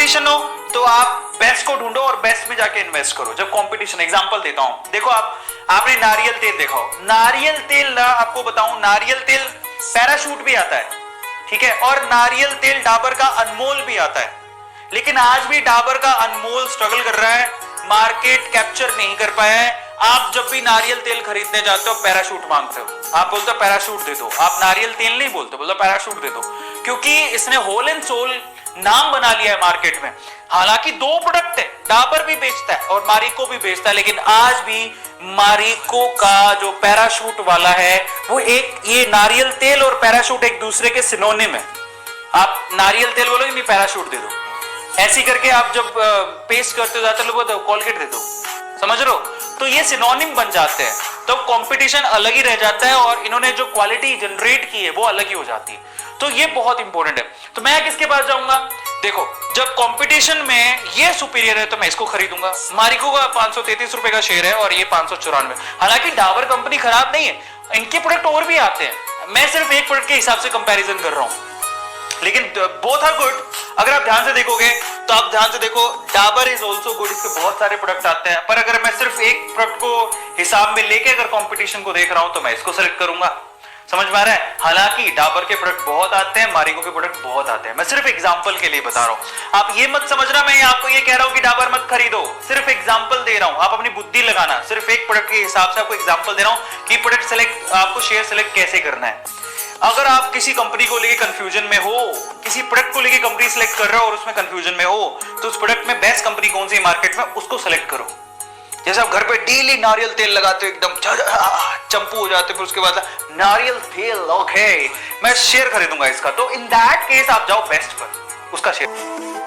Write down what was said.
Competition हो तो आप बेस्ट को ढूंढो और बेस्ट में जाके इन्वेस्ट करो। जब कंपटीशन, एग्जांपल देता हूं, देखो आपने नारियल तेल देखा हो, नारियल तेल ना, आपको बताऊं, नारियल तेल पैराशूट भी आता है, ठीक है, और नारियल तेल डाबर का अनमोल भी आता है, लेकिन आज भी डाबर का अनमोल स्ट्रगल कर रहा है, मार्केट कैप्चर नहीं कर पाया है। आप जब भी नारियल तेल खरीदने जाते हो पैराशूट मांगते हो, आप बोलते हो पैराशूट दे दो, आप नारियल तेल नहीं बोलते, बोलते पैराशूट दे दो, क्योंकि इसने होल एंड सोल नाम बना लिया है मार्केट में। हालांकि दो प्रोडक्ट है, डाबर भी बेचता है और मारिको भी बेचता है, लेकिन आज भी मारिको का जो पैराशूट वाला है वो एक, ये नारियल तेल और पैराशूट एक दूसरे के सिनोनिम है। आप नारियल तेल बोलोगे नहीं पैराशूट दे दो, ऐसी करके आप जब पेस्ट करते हो जाते लोग कोलगेट दे दो, समझ रहे हो, तो ये सिनोनिम बन जाते हैं, तो कंपटीशन अलग ही रह जाता है और इन्होंने जो क्वालिटी जनरेट की है वो अलग ही हो जाती है। तो ये बहुत इंपॉर्टेंट है। तो मैं किसके पास जाऊंगा, देखो जब कंपटीशन में ये सुपीरियर है तो मैं इसको खरीदूंगा। मारिको का 533 रुपए का शेयर है और ये 594। हालांकि डाबर कंपनी खराब नहीं है, इनके प्रोडक्ट और भी आते हैं, मैं सिर्फ एक प्रोडक्ट के हिसाब से कंपैरिजन कर रहा हूं, लेकिन बोथ आर गुड। अगर आप ध्यान से देखोगे तो आप ध्यान से देखो, डाबर इज ऑल्सो गुड, इसके बहुत सारे प्रोडक्ट आते हैं, पर अगर मैं सिर्फ एक प्रोडक्ट को हिसाब में लेके अगर कंपटीशन को देख रहा हूं तो मैं इसको सेलेक्ट करूंगा। समझ में आ रहा है? हालांकि डाबर के प्रोडक्ट बहुत आते हैं, मारिको के प्रोडक्ट बहुत आते हैं, मैं सिर्फ एग्जांपल के लिए बता रहा हूं। आप ये मत समझना मैं आपको ये कह रहा हूं कि डाबर मत खरीदो, सिर्फ एग्जांपल दे रहा हूं, आप अपनी बुद्धि लगाना, सिर्फ एक प्रोडक्ट के हिसाब से आपको एग्जांपल दे रहा हूं कि प्रोडक्ट सेलेक्ट, आपको शेयर सेलेक्ट कैसे करना है। अगर आप किसी कंपनी को लेके कंफ्यूजन में हो, किसी प्रोडक्ट को लेके कंपनी सिलेक्ट कर रहे हो और उसमें कंफ्यूजन में हो, तो उस प्रोडक्ट में बेस्ट कंपनी कौन सी मार्केट में, उसको सेलेक्ट करो। जैसे आप घर पे डेली नारियल तेल लगाते हो, एकदम चंपू हो जाते हो, फिर उसके बाद नारियल तेल, ओके मैं शेयर खरीदूंगा इसका, तो इन दैट केस आप जाओ बेस्ट पर, उसका शेयर।